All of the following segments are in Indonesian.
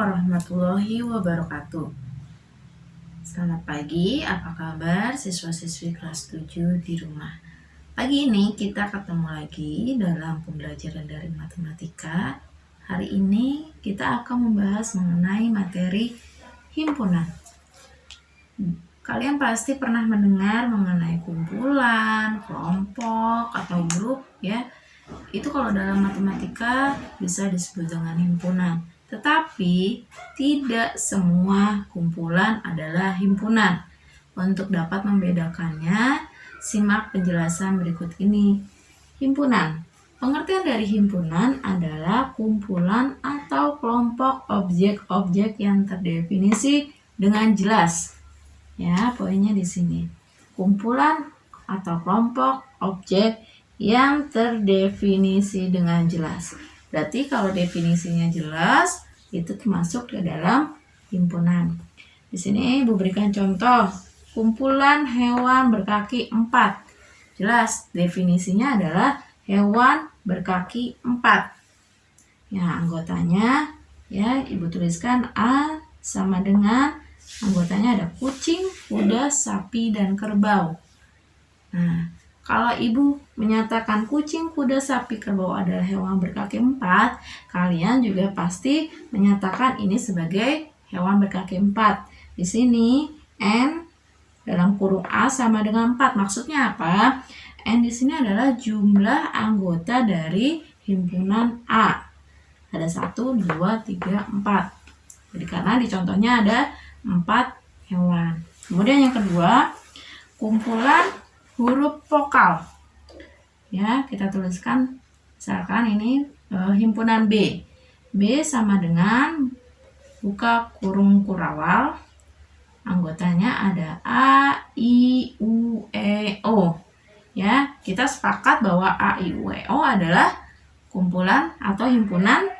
warahmatullahi wabarakatuh. Selamat pagi, apa kabar siswa-siswi kelas 7 di rumah? Pagi ini kita ketemu lagi dalam pembelajaran dari matematika. Hari ini kita akan membahas mengenai materi himpunan. Kalian pasti pernah mendengar mengenai kumpulan, kelompok, atau grup ya. Itu kalau dalam matematika bisa disebut dengan himpunan. Tetapi tidak semua kumpulan adalah himpunan. Untuk dapat membedakannya, simak penjelasan berikut ini. Himpunan. Pengertian dari himpunan adalah kumpulan atau kelompok objek-objek yang terdefinisi dengan jelas. Ya, poinnya di sini. Kumpulan atau kelompok objek yang terdefinisi dengan jelas. Berarti kalau definisinya jelas, itu termasuk ke dalam himpunan. Di sini Ibu berikan contoh, kumpulan hewan berkaki 4. Jelas, definisinya adalah hewan berkaki 4. Ya, anggotanya ya Ibu tuliskan A sama dengan anggotanya ada kucing, kuda, sapi, dan kerbau. Nah, kalau Ibu menyatakan kucing, kuda, sapi, kerbau adalah hewan berkaki 4, kalian juga pasti menyatakan ini sebagai hewan berkaki 4. Di sini N dalam kurung A sama dengan 4. Maksudnya apa? N di sini adalah jumlah anggota dari himpunan A. Ada 1, 2, 3, 4. Jadi karena di contohnya ada 4 hewan. Kemudian yang kedua, kumpulan huruf vokal. Ya, kita tuliskan misalkan ini himpunan B. B sama dengan buka kurung kurawal. Anggotanya ada A, I, U, E, O. Ya, kita sepakat bahwa A, I, U, E, O adalah kumpulan atau himpunan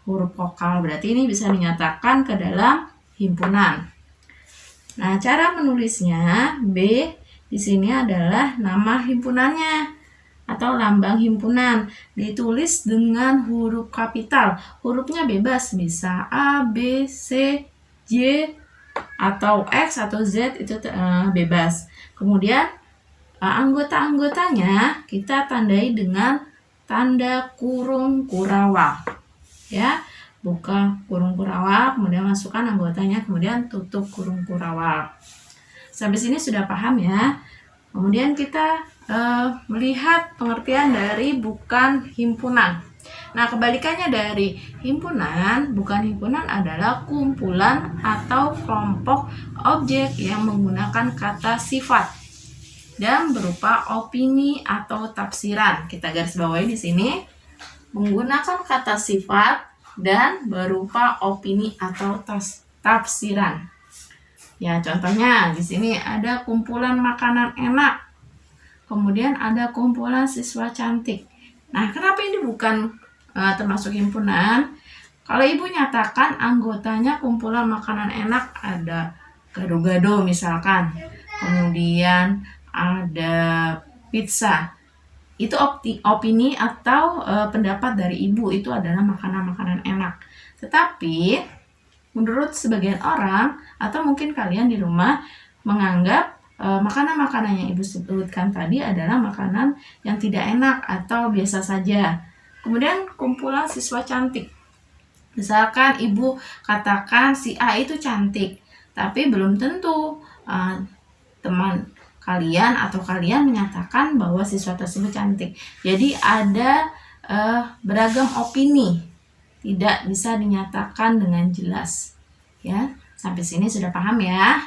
huruf vokal. Berarti ini bisa dinyatakan ke dalam himpunan. Nah, cara menulisnya B di sini adalah nama himpunannya atau lambang himpunan. Ditulis dengan huruf kapital. Hurufnya bebas, bisa A, B, C, J, atau X atau Z, itu bebas. Kemudian anggota-anggotanya kita tandai dengan tanda kurung kurawal. Ya, buka kurung kurawal, kemudian masukkan anggotanya, kemudian tutup kurung kurawal. Sampai sini sudah paham ya. Kemudian kita melihat pengertian dari bukan himpunan. Nah, kebalikannya dari himpunan, bukan himpunan adalah kumpulan atau kelompok objek yang menggunakan kata sifat dan berupa opini atau tafsiran. Kita garis bawahi di sini, menggunakan kata sifat dan berupa opini atau tafsiran. Ya, contohnya di sini ada kumpulan makanan enak. Kemudian ada kumpulan siswa cantik. Nah, kenapa ini bukan termasuk himpunan? Kalau Ibu nyatakan anggotanya kumpulan makanan enak, ada gado-gado misalkan. Kemudian ada pizza. Itu opini atau pendapat dari Ibu, itu adalah makanan-makanan enak. Tetapi menurut sebagian orang atau mungkin kalian di rumah menganggap makanan-makanan yang Ibu sebutkan tadi adalah makanan yang tidak enak atau biasa saja. Kemudian kumpulan siswa cantik. Misalkan Ibu katakan si A itu cantik, tapi belum tentu teman kalian atau kalian menyatakan bahwa siswa tersebut cantik. Jadi ada beragam opini, tidak bisa dinyatakan dengan jelas. Ya, sampai sini sudah paham ya?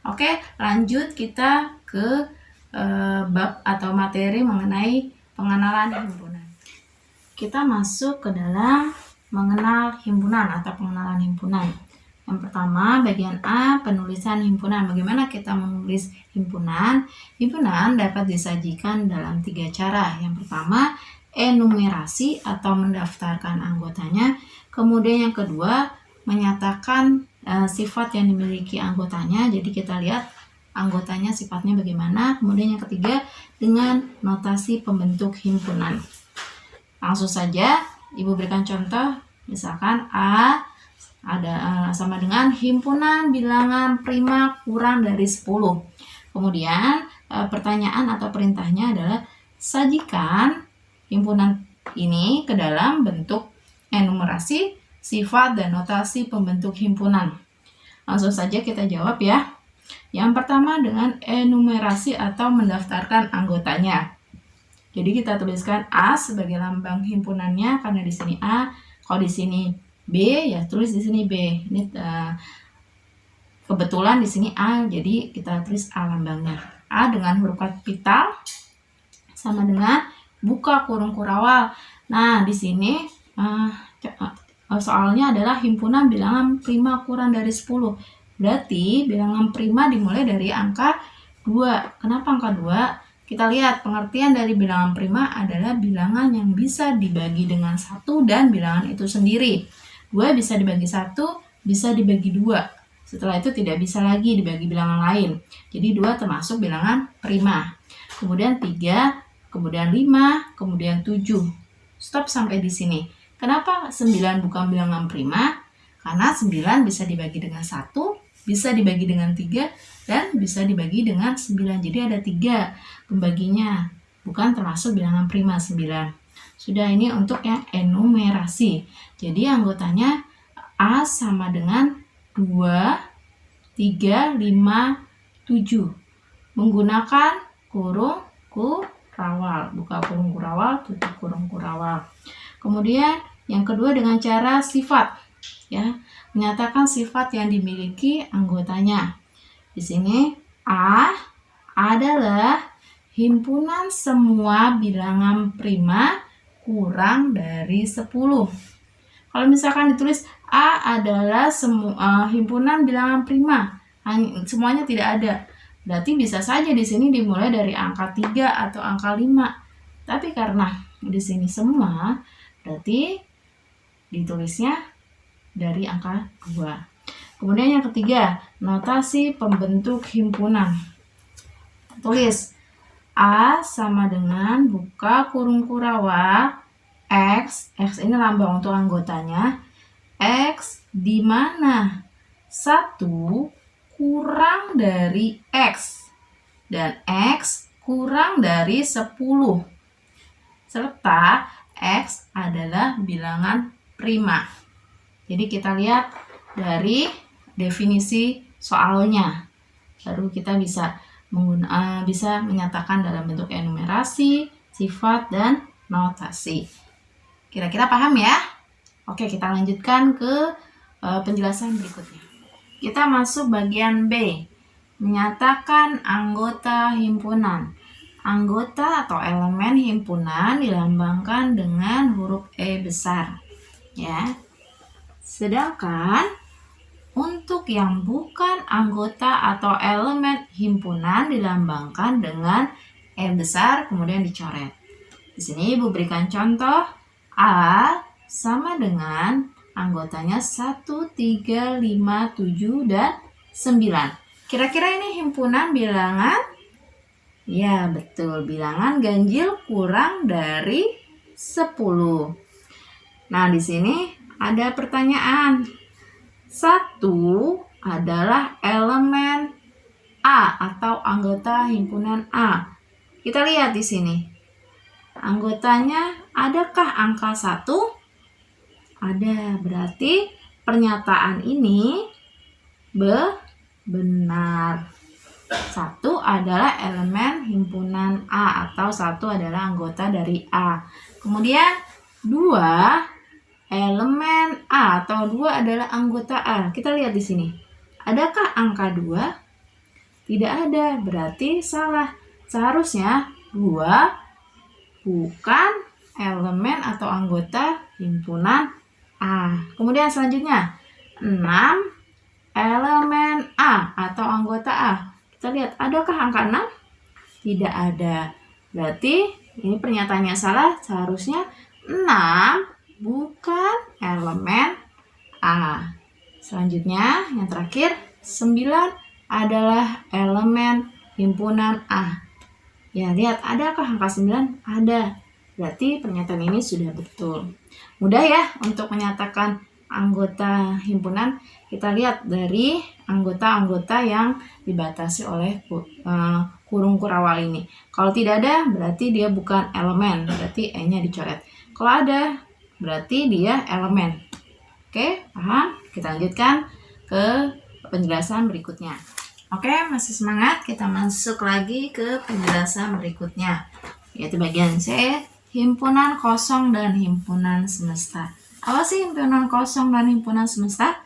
Oke, lanjut kita ke bab atau materi mengenai pengenalan himpunan. Kita masuk ke dalam mengenal himpunan atau pengenalan himpunan. Yang pertama, bagian A, penulisan himpunan. Bagaimana kita menulis himpunan? Himpunan dapat disajikan dalam 3 cara. Yang pertama, enumerasi atau mendaftarkan anggotanya. Kemudian yang kedua, menyatakan sifat yang dimiliki anggotanya. Jadi kita lihat anggotanya sifatnya bagaimana. Kemudian yang ketiga, dengan notasi pembentuk himpunan. Langsung saja Ibu berikan contoh. Misalkan A sama dengan himpunan bilangan prima kurang dari 10. Kemudian pertanyaan atau perintahnya adalah sajikan himpunan ini ke dalam bentuk enumerasi, sifat, dan notasi pembentuk himpunan. Langsung saja kita jawab ya. Yang pertama dengan enumerasi atau mendaftarkan anggotanya. Jadi kita tuliskan A sebagai lambang himpunannya karena di sini A, kalau di sini B ya tulis di sini B. Ini kebetulan di sini A, jadi kita tulis A lambangnya. A dengan huruf kapital sama dengan buka kurung kurawal. Nah, di sini soalnya adalah himpunan bilangan prima kurang dari 10. Berarti bilangan prima dimulai dari angka 2. Kenapa angka 2? Kita lihat pengertian dari bilangan prima adalah bilangan yang bisa dibagi dengan 1 dan bilangan itu sendiri. 2 bisa dibagi 1, bisa dibagi 2. Setelah itu tidak bisa lagi dibagi bilangan lain. Jadi 2 termasuk bilangan prima. Kemudian 3, kemudian 5, kemudian 7. Stop sampai di sini. Kenapa 9 bukan bilangan prima? Karena 9 bisa dibagi dengan 1, bisa dibagi dengan 3, dan bisa dibagi dengan 9. Jadi ada 3 pembaginya. Bukan termasuk bilangan prima 9. Sudah, ini untuk yang enumerasi. Jadi anggotanya A sama dengan 2, 3, 5, 7. Menggunakan kurung kurawal. Buka kurung kurawal, tutup kurung kurawal. Kemudian yang kedua dengan cara sifat. Ya, menyatakan sifat yang dimiliki anggotanya. Di sini A adalah himpunan semua bilangan prima kurang dari 10. Kalau misalkan ditulis A adalah himpunan bilangan prima, semuanya tidak ada. Berarti bisa saja di sini dimulai dari angka 3 atau angka 5. Tapi karena di sini semua, berarti ditulisnya dari angka 2. Kemudian yang ketiga, notasi pembentuk himpunan. Tulis A sama dengan buka kurung kurawal X ini lambang untuk anggotanya, X di mana 1 kurang dari X dan X kurang dari 10. Serta X adalah bilangan prima. Jadi kita lihat dari definisi soalnya, baru kita bisa menyatakan dalam bentuk enumerasi, sifat, dan notasi. Kira-kira paham ya? Oke, kita lanjutkan ke penjelasan berikutnya. Kita masuk bagian B, menyatakan anggota himpunan. Anggota atau elemen himpunan dilambangkan dengan huruf E besar, ya. Sedangkan untuk yang bukan anggota atau elemen himpunan dilambangkan dengan E besar kemudian dicoret. Di sini Ibu berikan contoh. A sama dengan anggotanya 1, 3, 5, 7, dan 9. Kira-kira ini himpunan bilangan? Ya, betul. Bilangan ganjil kurang dari 10. Nah, di sini ada pertanyaan. 1 adalah elemen A atau anggota himpunan A. Kita lihat di sini. Anggotanya adakah angka 1? Ada. Berarti pernyataan ini benar. 1 adalah elemen himpunan A atau 1 adalah anggota dari A. Kemudian 2 elemen A atau 2 adalah anggota A. Kita lihat di sini. Adakah angka 2? Tidak ada, berarti salah. Seharusnya 2 bukan elemen atau anggota himpunan A. Kemudian selanjutnya 6 elemen A atau anggota A. Kita lihat, adakah angka 6? Tidak ada. Berarti ini pernyataannya salah. Seharusnya 6 bukan elemen A. Selanjutnya, yang terakhir, 9 adalah elemen himpunan A. Ya, lihat, adakah angka 9? Ada. Berarti pernyataan ini sudah betul. Mudah ya untuk menyatakan anggota himpunan, kita lihat dari anggota-anggota yang dibatasi oleh kurung kurawal ini. Kalau tidak ada, berarti dia bukan elemen, berarti E-nya dicoret. Kalau ada, berarti dia elemen. Oke, paham? Kita lanjutkan ke penjelasan berikutnya. Oke, masih semangat? Kita masuk lagi ke penjelasan berikutnya, yaitu bagian C, himpunan kosong dan himpunan semesta. Apa sih himpunan kosong dan himpunan semesta?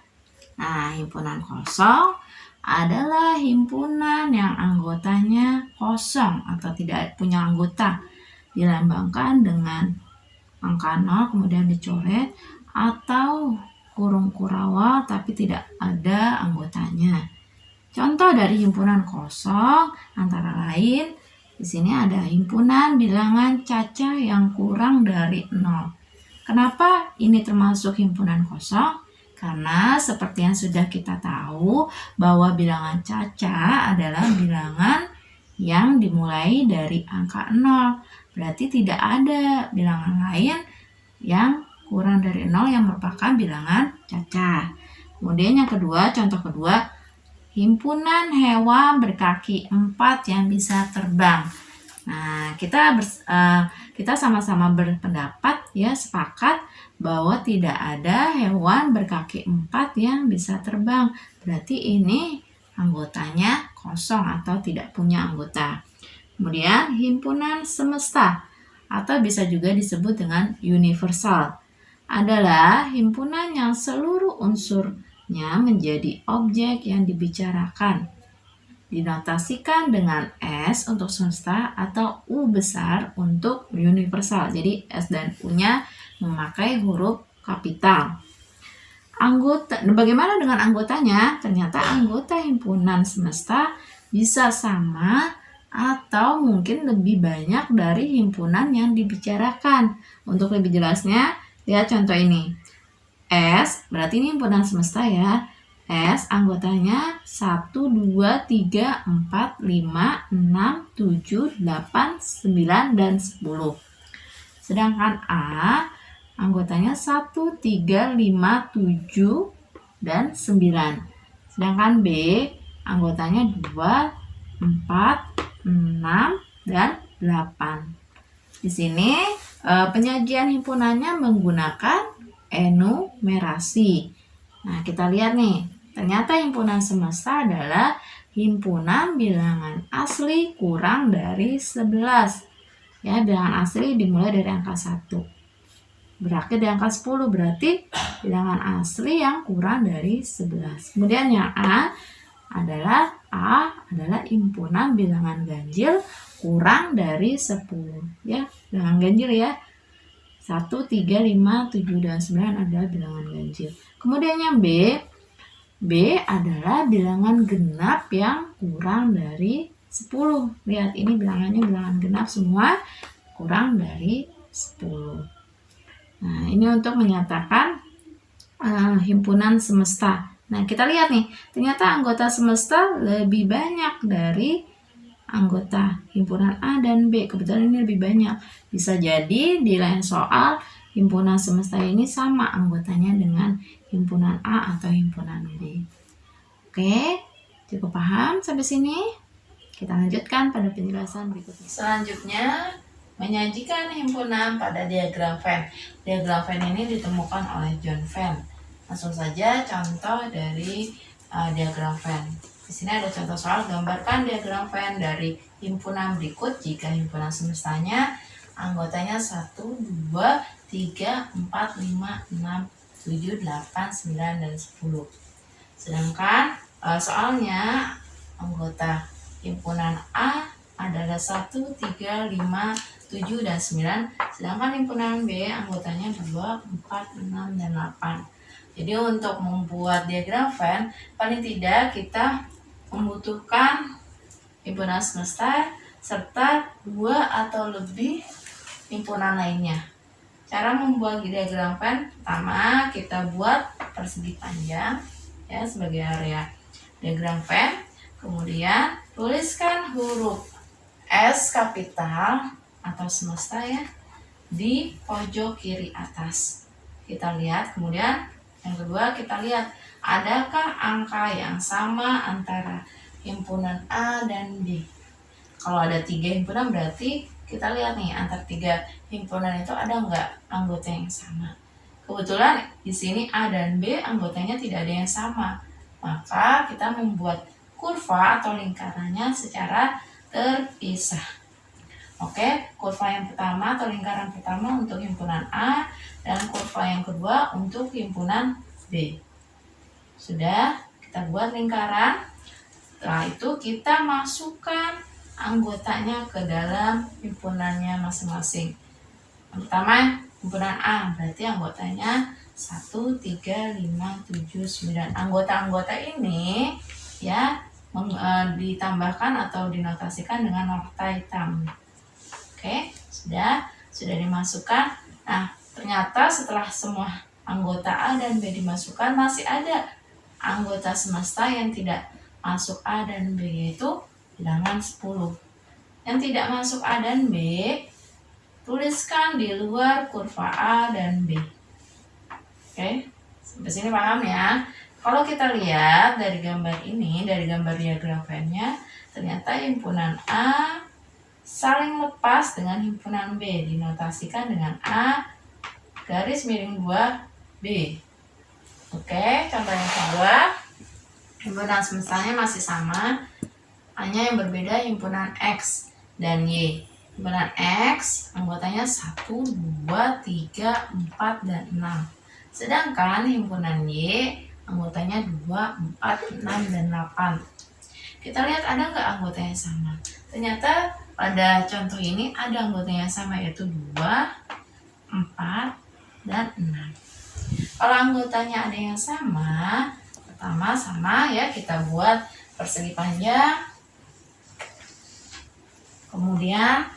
Nah, himpunan kosong adalah himpunan yang anggotanya kosong atau tidak punya anggota, dilambangkan dengan angka 0 kemudian dicoret, atau kurung kurawal tapi tidak ada anggotanya. Contoh dari himpunan kosong antara lain, di sini ada himpunan bilangan cacah yang kurang dari 0. Kenapa ini termasuk himpunan kosong? Karena seperti yang sudah kita tahu bahwa bilangan cacah adalah bilangan yang dimulai dari angka 0. Berarti tidak ada bilangan lain yang kurang dari 0 yang merupakan bilangan cacah. Kemudian yang kedua, contoh kedua, himpunan hewan berkaki 4 yang bisa terbang. Nah, kita sama-sama berpendapat ya, sepakat bahwa tidak ada hewan berkaki 4 yang bisa terbang. Berarti ini anggotanya kosong atau tidak punya anggota. Kemudian himpunan semesta atau bisa juga disebut dengan universal adalah himpunan yang seluruh unsurnya menjadi objek yang dibicarakan. Dinotasikan dengan S untuk semesta atau U besar untuk universal. Jadi S dan U-nya memakai huruf kapital. Bagaimana dengan anggotanya? Ternyata anggota himpunan semesta bisa sama atau mungkin lebih banyak dari himpunan yang dibicarakan. Untuk lebih jelasnya, lihat contoh ini. S, berarti ini himpunan semesta ya. S anggotanya 1, 2, 3, 4, 5, 6, 7, 8, 9, dan 10. Sedangkan A anggotanya 1, 3, 5, 7, dan 9. Sedangkan B anggotanya 2, 4, 6, dan 8. Di sini penyajian himpunannya menggunakan enumerasi. Nah, kita lihat nih, ternyata himpunan semesta adalah himpunan bilangan asli kurang dari 11. Ya, bilangan asli dimulai dari angka 1. Berakhir di angka 10, berarti bilangan asli yang kurang dari 11. Kemudian yang A adalah himpunan bilangan ganjil kurang dari 10. Ya, bilangan ganjil ya. 1, 3, 5, 7, dan 9 adalah bilangan ganjil. Kemudian yang B adalah bilangan genap yang kurang dari 10. Lihat, ini bilangannya bilangan genap semua, kurang dari 10. Nah, ini untuk menyatakan himpunan semesta. Nah, kita lihat nih, ternyata anggota semesta lebih banyak dari anggota himpunan A dan B. Kebetulan ini lebih banyak. Bisa jadi di lain soal himpunan semesta ini sama anggotanya dengan himpunan A atau himpunan B. Oke, cukup paham sampai sini? Kita lanjutkan pada penjelasan berikutnya. Selanjutnya, menyajikan himpunan pada diagram Venn. Diagram Venn ini ditemukan oleh John Venn. Langsung saja contoh dari diagram Venn. Di sini ada contoh soal, gambarkan diagram Venn dari himpunan berikut jika himpunan semestanya anggotanya 1, 2, 3, 4, 5, 6, 7, 8, 9, dan 10. Sedangkan soalnya anggota himpunan A adalah 1, 3, 5, 7, dan 9. Sedangkan himpunan B anggotanya 2, 4, 6, dan 8. Jadi untuk membuat diagram Venn, paling tidak kita membutuhkan himpunan semesta serta 2 atau lebih himpunan lainnya. Cara membuat diagram Venn, pertama kita buat persegi panjang ya sebagai area diagram Venn. Kemudian tuliskan huruf S kapital atau semesta ya di pojok kiri atas. Kita lihat, kemudian Yang kedua, kita lihat adakah angka yang sama antara himpunan A dan B. Kalau ada 3 himpunan berarti kita lihat nih antara 3 himpunan itu ada nggak anggota yang sama. Kebetulan di sini A dan B anggotanya tidak ada yang sama. Maka kita membuat kurva atau lingkarannya secara terpisah. Oke, kurva yang pertama atau lingkaran pertama untuk himpunan A dan kurva yang kedua untuk himpunan B. Sudah, kita buat lingkaran. Setelah itu kita masukkan anggotanya ke dalam himpunannya masing-masing. Yang pertama, himpunan A, berarti anggotanya 1, 3, 5, 7, 9. Anggota-anggota ini ya ditambahkan atau dinotasikan dengan nota hitam. Oke, sudah dimasukkan. Nah, ternyata setelah semua anggota A dan B dimasukkan, masih ada anggota semesta yang tidak masuk A dan B, yaitu bilangan 10. Yang tidak masuk A dan B, tuliskan di luar kurva A dan B. Oke, sampai sini paham ya? Kalau kita lihat dari gambar ini, dari gambar diagram Venn-nya, ternyata himpunan A saling lepas dengan himpunan B, dinotasikan dengan A garis miring 2B. Oke, contoh yang kedua, himpunan semestanya masih sama, hanya yang berbeda himpunan X dan Y. Himpunan X anggotanya 1, 2, 3, 4, dan 6. Sedangkan himpunan Y anggotanya 2, 4, 6, dan 8. Kita lihat ada nggak anggota yang sama? Ternyata pada contoh ini ada anggota yang sama, yaitu 2, 4, dan 6. Kalau anggotanya ada yang sama, pertama sama ya, kita buat persegi panjang. Kemudian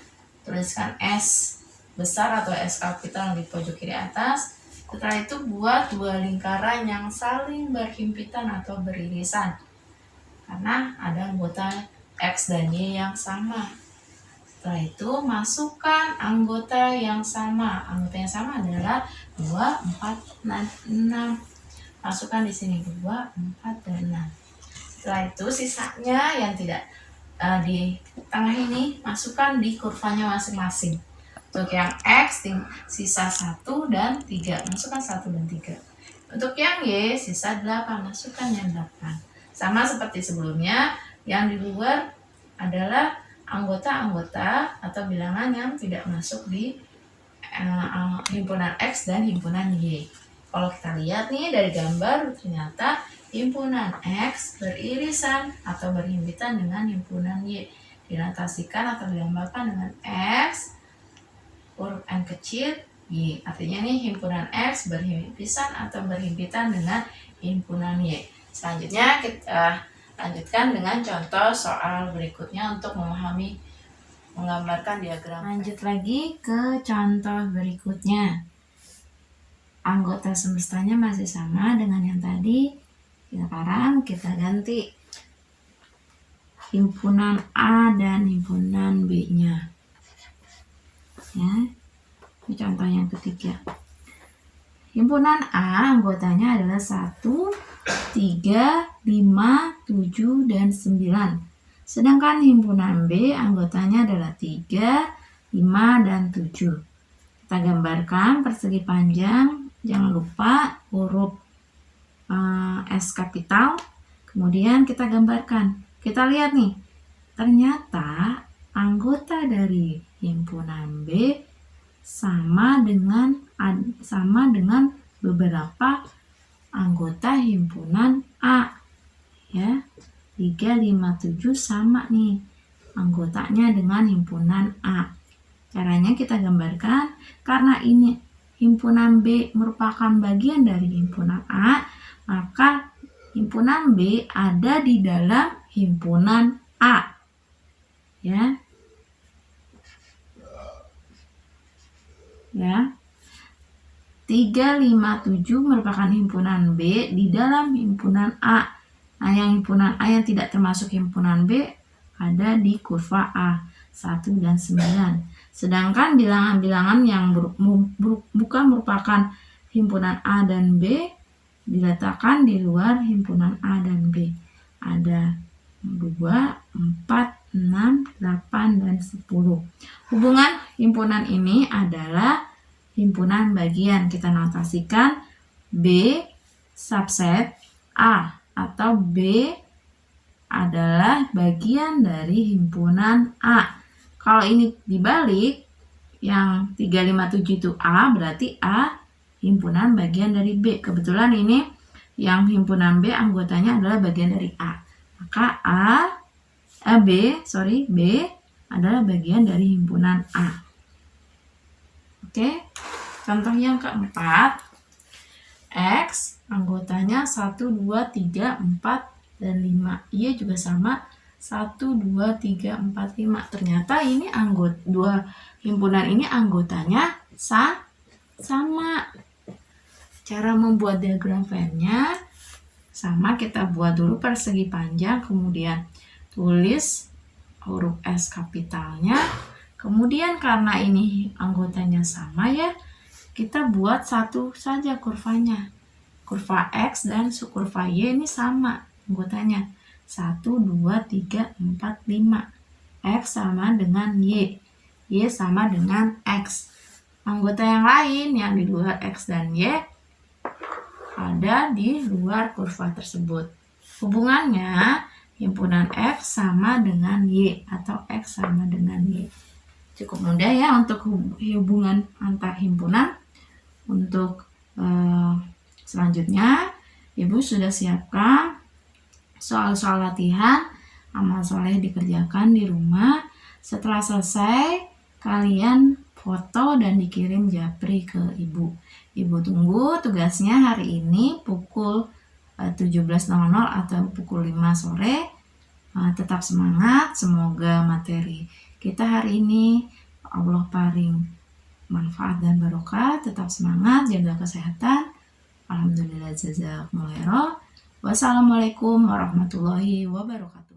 tuliskan S besar atau S kapital di pojok kiri atas. Setelah itu buat 2 lingkaran yang saling berhimpitan atau beririsan, karena ada anggota X dan Y yang sama. Setelah itu masukkan anggota yang sama. Anggota yang sama adalah 2, 4, dan 6. Masukkan di sini 2, 4, dan 6. Setelah itu sisanya yang tidak di tengah ini masukkan di kurvanya masing-masing. Untuk yang X sisa 1 dan 3, masukkan 1 dan 3. Untuk yang Y sisa 8, masukkan yang 8. Sama seperti sebelumnya, yang di luar adalah anggota-anggota atau bilangan yang tidak masuk di himpunan X dan himpunan Y. Kalau kita lihat nih dari gambar, ternyata himpunan X beririsan atau berhimpitan dengan himpunan Y. Dinotasikan atau digambarkan dengan X, huruf N kecil, Y. Artinya nih himpunan X berhimpitan atau berhimpitan dengan himpunan Y. Selanjutnya kita lanjutkan dengan contoh soal berikutnya untuk menggambarkan diagram. Lanjut lagi ke contoh berikutnya. Anggota semestanya masih sama dengan yang tadi. Sekarang kita ganti himpunan A dan himpunan B-nya. Ya, ini contoh yang ketiga. Himpunan A anggotanya adalah 1, 3, 5, 7, dan 9. Sedangkan himpunan B anggotanya adalah 3, 5, dan 7. Kita gambarkan persegi panjang. Jangan lupa huruf S kapital. Kemudian kita gambarkan. Kita lihat nih. Ternyata anggota dari himpunan B sama dengan beberapa anggota himpunan A. Ya. 3, 5, 7 sama nih anggotanya dengan himpunan A. Caranya kita gambarkan, karena ini himpunan B merupakan bagian dari himpunan A, maka himpunan B ada di dalam himpunan A. Ya. Ya. 3, 5, 7 merupakan himpunan B di dalam himpunan A. Nah, yang himpunan A yang tidak termasuk himpunan B ada di kurva A, 1 dan 9. Sedangkan bilangan-bilangan yang bukan merupakan himpunan A dan B diletakkan di luar himpunan A dan B. Ada 2, 4, 6, 8, dan 10. Hubungan himpunan ini adalah himpunan bagian. Kita notasikan B subset A, atau B adalah bagian dari himpunan A. Kalau ini dibalik, yang 357 itu A, berarti A himpunan bagian dari B. Kebetulan ini yang himpunan B anggotanya adalah bagian dari A. Maka B adalah bagian dari himpunan A. Oke, contoh yang keempat, X anggotanya 1, 2, 3, 4, dan 5. Y juga sama, 1, 2, 3, 4, 5. Ternyata ini dua himpunan ini anggotanya sama. Cara membuat diagram Venn-nya sama, kita buat dulu persegi panjang, kemudian tulis huruf S kapitalnya. Kemudian karena ini anggotanya sama ya, kita buat satu saja kurvanya. Kurva X dan kurva Y ini sama anggotanya. 1, 2, 3, 4, 5. X sama dengan Y. Y sama dengan X. Anggota yang lain yang di luar X dan Y ada di luar kurva tersebut. Hubungannya himpunan X sama dengan Y atau X sama dengan Y. Cukup mudah ya untuk hubungan antar himpunan. Untuk selanjutnya, Ibu sudah siapkan soal-soal latihan, amal soleh dikerjakan di rumah. Setelah selesai, kalian foto dan dikirim japri ke Ibu. Ibu tunggu tugasnya hari ini pukul 17.00 atau pukul 5 sore. Tetap semangat, semoga materi kita hari ini Allah paring manfaat dan barokah. Tetap semangat, jaga kesehatan. Alhamdulillah, jazakumullah khairan. Wassalamualaikum warahmatullahi wabarakatuh.